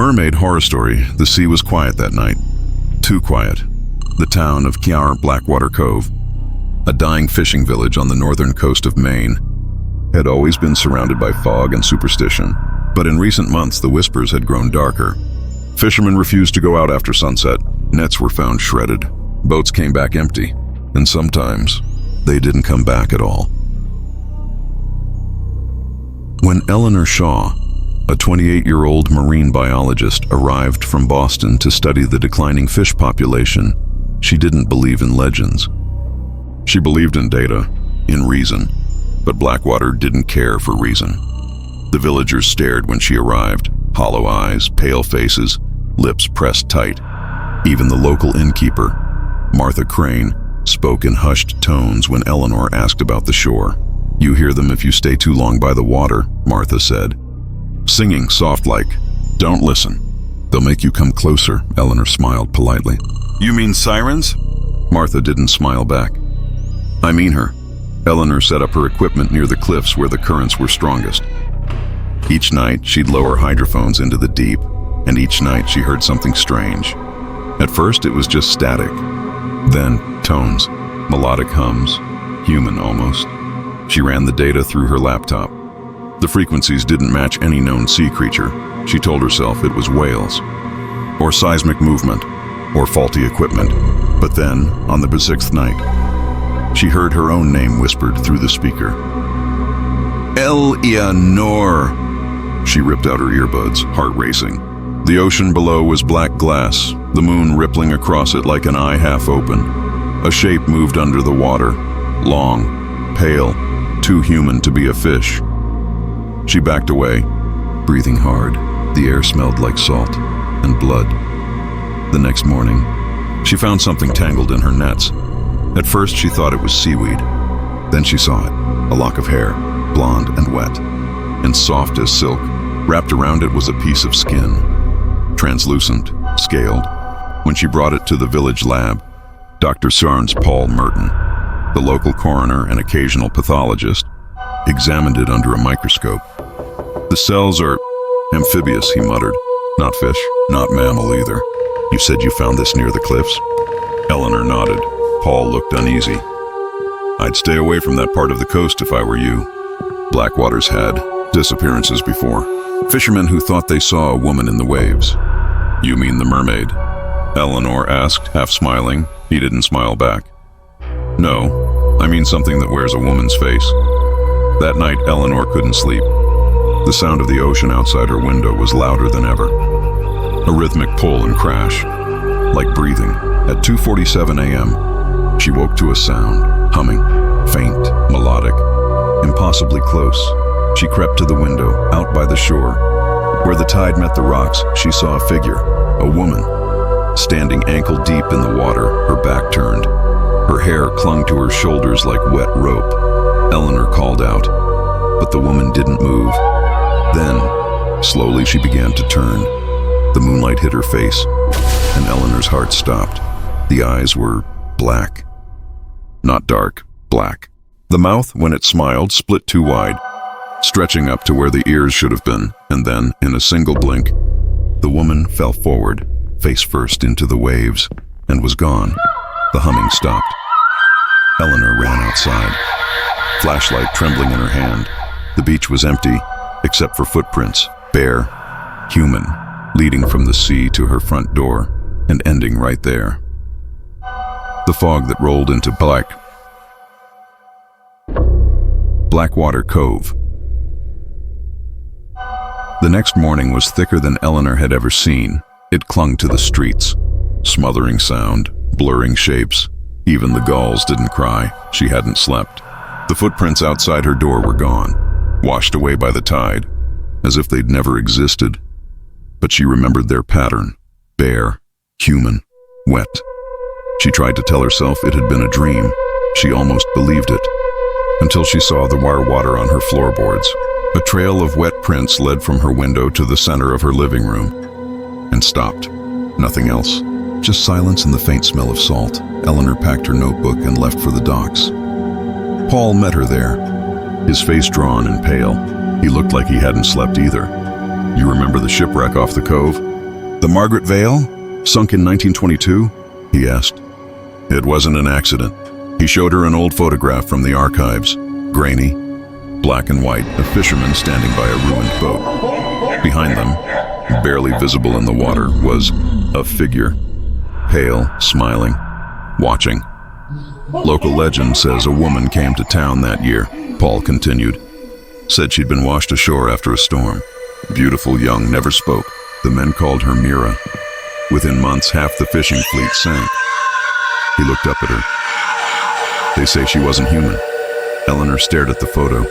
Mermaid horror story. The sea was quiet that night. Too quiet. The town of Kiar Blackwater Cove, a dying fishing village on the northern coast of Maine, had always been surrounded by fog and superstition. But in recent months, the whispers had grown darker. Fishermen refused to go out after sunset. Nets were found shredded. Boats came back empty. And sometimes, they didn't come back at all. When Eleanor Shaw, a 28-year-old marine biologist, arrived from Boston to study the declining fish population, she didn't believe in legends. She believed in data, in reason, but Blackwater didn't care for reason. The villagers stared when she arrived, hollow eyes, pale faces, lips pressed tight. Even the local innkeeper, Martha Crane, spoke in hushed tones when Eleanor asked about the shore. "You hear them if you stay too long by the water," Martha said. Singing soft-like, "Don't listen. They'll make you come closer," Eleanor smiled politely. "You mean sirens?" Martha didn't smile back. "I mean her." Eleanor set up her equipment near the cliffs where the currents were strongest. Each night, she'd lower hydrophones into the deep, and each night she heard something strange. At first, it was just static. Then, tones, melodic hums, human almost. She ran the data through her laptop. The frequencies didn't match any known sea creature. She told herself it was whales, or seismic movement, or faulty equipment. But then, on the sixth night, she heard her own name whispered through the speaker. "Eleanor!" She ripped out her earbuds, heart racing. The ocean below was black glass, the moon rippling across it like an eye half open. A shape moved under the water, long, pale, too human to be a fish. She backed away, breathing hard. The air smelled like salt and blood. The next morning, she found something tangled in her nets. At first, she thought it was seaweed. Then she saw it, a lock of hair, blonde and wet, and soft as silk. Wrapped around it was a piece of skin, translucent, scaled. When she brought it to the village lab, Dr. Sarnes Paul Merton, the local coroner and occasional pathologist, examined it under a microscope. "The cells are amphibious," he muttered. "Not fish, not mammal either. You said you found this near the cliffs?" Eleanor nodded. Paul looked uneasy. "I'd stay away from that part of the coast if I were you. Blackwater's had disappearances before. Fishermen who thought they saw a woman in the waves." "You mean the mermaid?" Eleanor asked, half smiling. He didn't smile back. "No, I mean something that wears a woman's face." That night, Eleanor couldn't sleep. The sound of the ocean outside her window was louder than ever. A rhythmic pull and crash, like breathing. At 2:47 a.m., she woke to a sound, humming, faint, melodic, impossibly close. She crept to the window, out by the shore. Where the tide met the rocks, she saw a figure, a woman, standing ankle-deep in the water, her back turned. Her hair clung to her shoulders like wet rope. Eleanor called out, but the woman didn't move. Then, slowly she began to turn. The moonlight hit her face, and Eleanor's heart stopped. The eyes were black. Not dark, black. The mouth, when it smiled, split too wide, stretching up to where the ears should have been, and then, in a single blink, the woman fell forward, face first into the waves, and was gone. The humming stopped. Eleanor ran outside, flashlight trembling in her hand. The beach was empty, except for footprints, bare, human, leading from the sea to her front door, and ending right there. The fog that rolled into Blackwater Cove. The next morning was thicker than Eleanor had ever seen. It clung to the streets, smothering sound, blurring shapes. Even the gulls didn't cry. She hadn't slept. The footprints outside her door were gone, washed away by the tide, as if they'd never existed. But she remembered their pattern, bare, human, wet. She tried to tell herself it had been a dream. She almost believed it, until she saw the wire water on her floorboards. A trail of wet prints led from her window to the center of her living room, and stopped. Nothing else. Just silence and the faint smell of salt. Eleanor packed her notebook and left for the docks. Paul met her there, his face drawn and pale. He looked like he hadn't slept either. You remember the shipwreck off the cove? The Margaret Vale, sunk in 1922? He asked. It wasn't an accident. He showed her an old photograph from the archives. Grainy, black and white, a fisherman standing by a ruined boat. Behind them, barely visible in the water, was a figure. Pale, smiling, watching. Local legend says a woman came to town that year, Paul continued. Said she'd been washed ashore after a storm. Beautiful, young, never spoke. The men called her Mira. Within months, half the fishing fleet sank. He looked up at her. They say she wasn't human. Eleanor stared at the photo.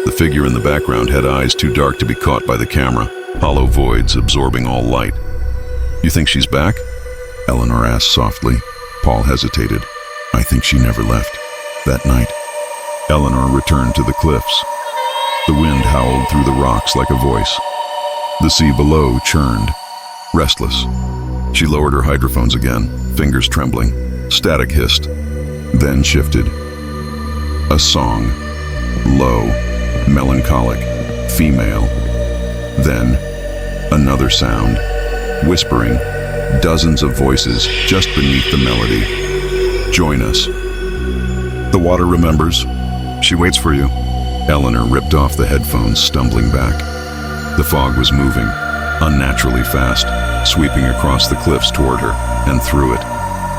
The figure in the background had eyes too dark to be caught by the camera, hollow voids absorbing all light. You think she's back? Eleanor asked softly. Paul hesitated. I think she never left. That night, Eleanor returned to the cliffs. The wind howled through the rocks like a voice. The sea below churned, restless. She lowered her hydrophones again, fingers trembling. Static hissed, then shifted. A song, low, melancholic, female. Then, another sound, whispering, dozens of voices just beneath the melody. Join us. The water remembers. She waits for you. Eleanor ripped off the headphones, stumbling back. The fog was moving, unnaturally fast, sweeping across the cliffs toward her and through it.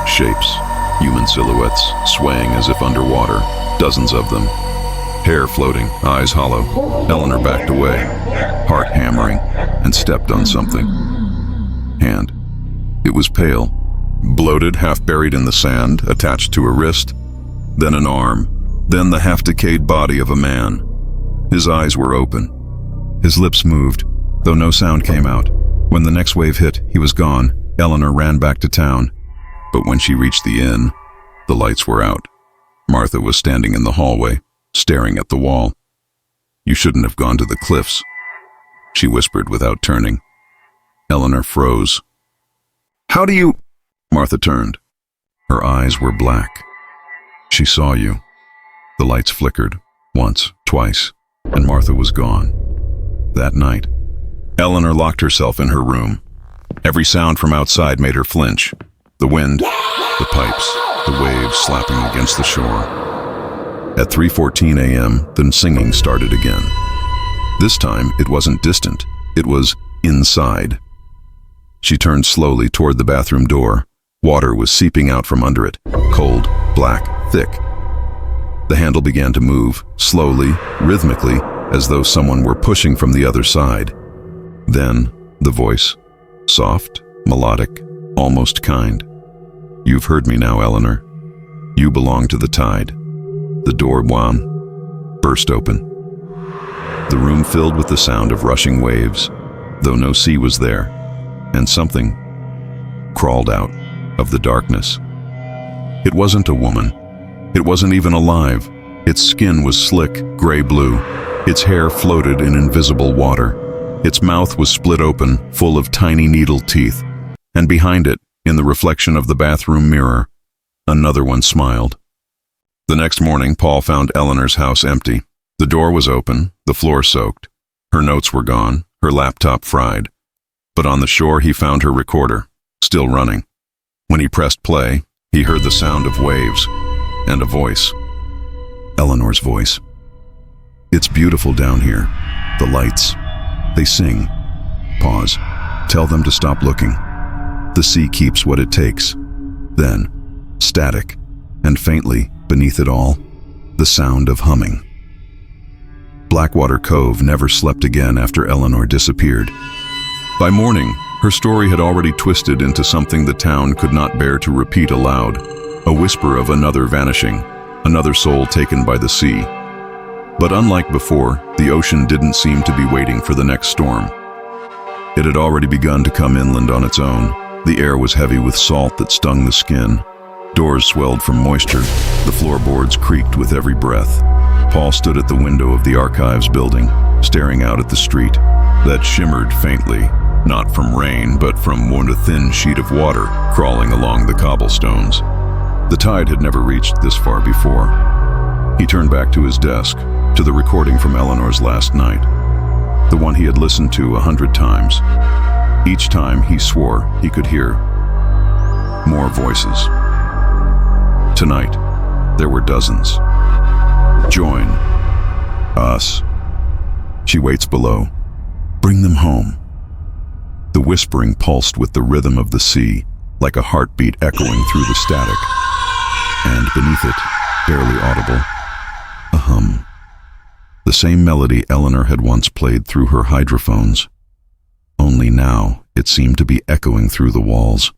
Shapes, human silhouettes, swaying as if underwater, dozens of them. Hair floating, eyes hollow. Eleanor backed away, heart hammering, and stepped on something. Hand. It was pale, bloated, half buried in the sand, attached to a wrist, then an arm, then the half-decayed body of a man. His eyes were open. His lips moved, though no sound came out. When the next wave hit, he was gone. Eleanor ran back to town. But when she reached the inn, the lights were out. Martha was standing in the hallway, staring at the wall. You shouldn't have gone to the cliffs, she whispered without turning. Eleanor froze. How do you... Martha turned. Her eyes were black. She saw you. The lights flickered, once, twice, and Martha was gone. That night, Eleanor locked herself in her room. Every sound from outside made her flinch. The wind, the pipes, the waves slapping against the shore. At 3:14 a.m., the singing started again. This time, it wasn't distant. It was inside. She turned slowly toward the bathroom door. Water was seeping out from under it, cold, black, thick. The handle began to move, slowly, rhythmically, as though someone were pushing from the other side. Then, the voice, soft, melodic, almost kind. You've heard me now, Eleanor. You belong to the tide. The door, burst open. The room filled with the sound of rushing waves, though no sea was there, and something crawled out of the darkness. It wasn't a woman. It wasn't even alive. Its skin was slick, gray-blue. Its hair floated in invisible water. Its mouth was split open, full of tiny needle teeth. And behind it, in the reflection of the bathroom mirror, another one smiled. The next morning, Paul found Eleanor's house empty. The door was open, the floor soaked. Her notes were gone, her laptop fried. But on the shore, he found her recorder, still running. When he pressed play, he heard the sound of waves and a voice. Eleanor's voice. It's beautiful down here. The lights. They sing. Pause. Tell them to stop looking. The sea keeps what it takes. Then, static, and faintly, beneath it all, the sound of humming. Blackwater Cove never slept again after Eleanor disappeared. By morning, her story had already twisted into something the town could not bear to repeat aloud, a whisper of another vanishing, another soul taken by the sea. But unlike before, the ocean didn't seem to be waiting for the next storm. It had already begun to come inland on its own. The air was heavy with salt that stung the skin. Doors swelled from moisture. The floorboards creaked with every breath. Paul stood at the window of the archives building, staring out at the street that shimmered faintly, not from rain, but from a thin sheet of water crawling along the cobblestones. The tide had never reached this far before. He turned back to his desk, to the recording from Eleanor's last night. the one he had listened to 100 times. Each time he swore he could hear more voices. Tonight, there were dozens. Join us. She waits below. Bring them home. The whispering pulsed with the rhythm of the sea, like a heartbeat echoing through the static. And beneath it, barely audible, a hum. The same melody Eleanor had once played through her hydrophones. Only now, it seemed to be echoing through the walls.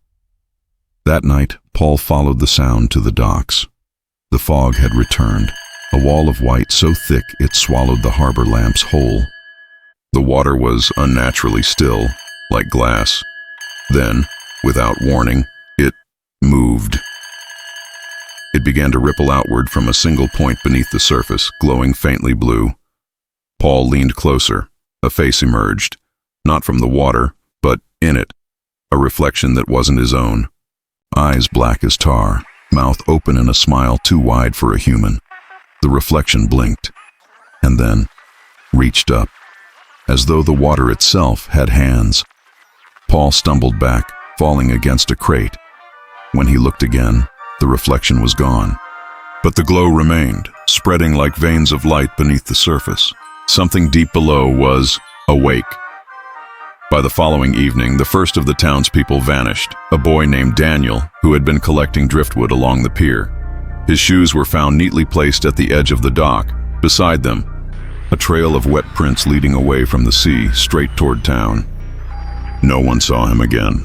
That night, Paul followed the sound to the docks. The fog had returned, a wall of white so thick it swallowed the harbor lamps whole. The water was unnaturally still, like glass. Then, without warning, it moved. It began to ripple outward from a single point beneath the surface, glowing faintly blue. Paul leaned closer. A face emerged, not from the water, but in it, a reflection that wasn't his own. Eyes black as tar, mouth open in a smile too wide for a human. The reflection blinked, and then reached up, as though the water itself had hands. Paul stumbled back, falling against a crate. When he looked again, the reflection was gone. But the glow remained, spreading like veins of light beneath the surface. Something deep below was awake. By the following evening, the first of the townspeople vanished, a boy named Daniel, who had been collecting driftwood along the pier. His shoes were found neatly placed at the edge of the dock. Beside them, a trail of wet prints leading away from the sea, straight toward town. No one saw him again.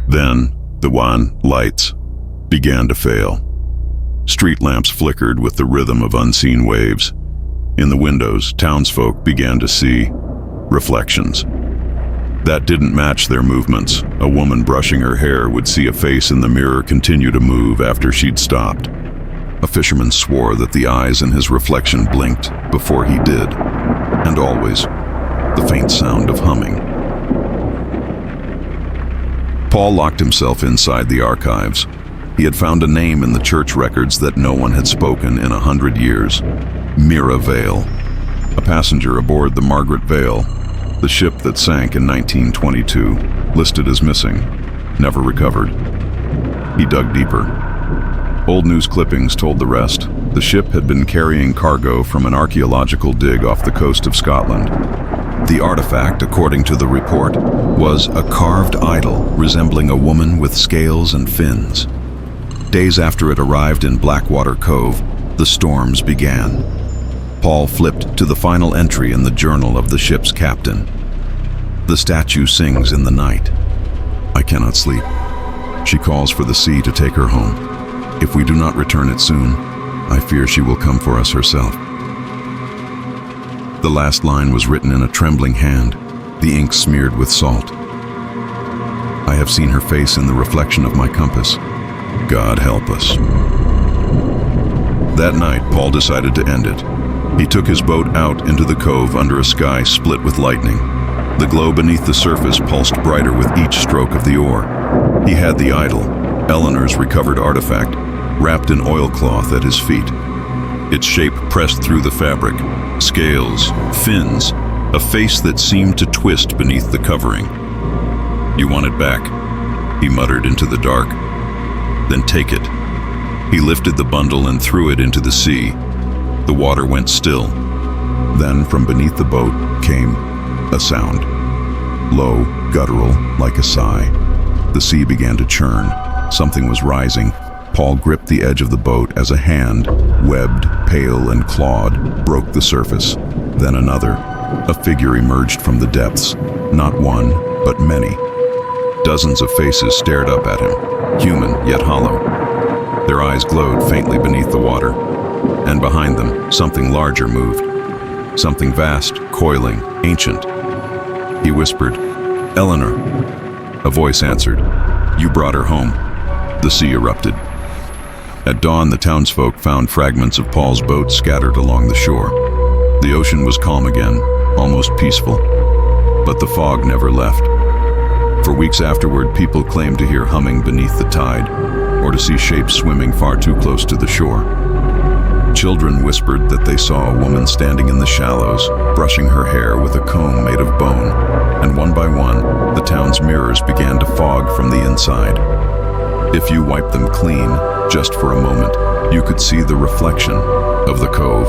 Then, the lights began to fail. Street lamps flickered with the rhythm of unseen waves. In the windows, townsfolk began to see reflections. That didn't match their movements. A woman brushing her hair would see a face in the mirror continue to move after she'd stopped. A fisherman swore that the eyes in his reflection blinked before he did. And always, the faint sound of humming. Paul locked himself inside the archives. He had found a name in the church records that no one had spoken in 100 years. Mira Vale. A passenger aboard the Margaret Vale, the ship that sank in 1922, listed as missing, never recovered. He dug deeper. Old news clippings told the rest. The ship had been carrying cargo from an archaeological dig off the coast of Scotland. The artifact, according to the report, was a carved idol resembling a woman with scales and fins. Days after it arrived in Blackwater Cove, the storms began. Paul flipped to the final entry in the journal of the ship's captain. The statue sings in the night. I cannot sleep. She calls for the sea to take her home. If we do not return it soon, I fear she will come for us herself. The last line was written in a trembling hand, the ink smeared with salt. I have seen her face in the reflection of my compass. God help us. That night, Paul decided to end it. He took his boat out into the cove under a sky split with lightning. The glow beneath the surface pulsed brighter with each stroke of the oar. He had the idol, Eleanor's recovered artifact, wrapped in oilcloth at his feet. Its shape pressed through the fabric, scales, fins, a face that seemed to twist beneath the covering. You want it back, he muttered into the dark. Then take it. He lifted the bundle and threw it into the sea. The water went still. Then from beneath the boat came a sound. Low, guttural, like a sigh. The sea began to churn. Something was rising. Paul gripped the edge of the boat as a hand, webbed, pale, and clawed, broke the surface. Then another. A figure emerged from the depths. Not one, but many. Dozens of faces stared up at him, human yet hollow. Their eyes glowed faintly beneath the water. And behind them, something larger moved. Something vast, coiling, ancient. He whispered, Eleanor. A voice answered, You brought her home. The sea erupted. At dawn, the townsfolk found fragments of Paul's boat scattered along the shore. The ocean was calm again, almost peaceful. But the fog never left. For weeks afterward, people claimed to hear humming beneath the tide, or to see shapes swimming far too close to the shore. Children whispered that they saw a woman standing in the shallows, brushing her hair with a comb made of bone, and one by one, the town's mirrors began to fog from the inside. If you wiped them clean, just for a moment, you could see the reflection of the cove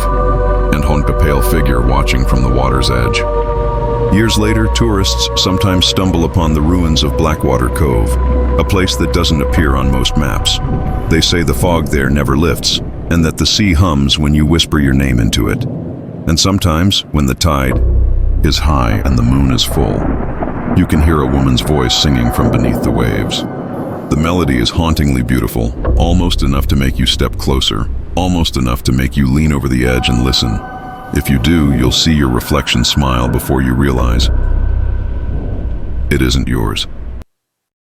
and a pale figure watching from the water's edge. Years later, tourists sometimes stumble upon the ruins of Blackwater Cove, a place that doesn't appear on most maps. They say the fog there never lifts, and that the sea hums when you whisper your name into it. And sometimes, when the tide is high and the moon is full, you can hear a woman's voice singing from beneath the waves. The melody is hauntingly beautiful, almost enough to make you step closer, almost enough to make you lean over the edge and listen. If you do, you'll see your reflection smile before you realize it isn't yours.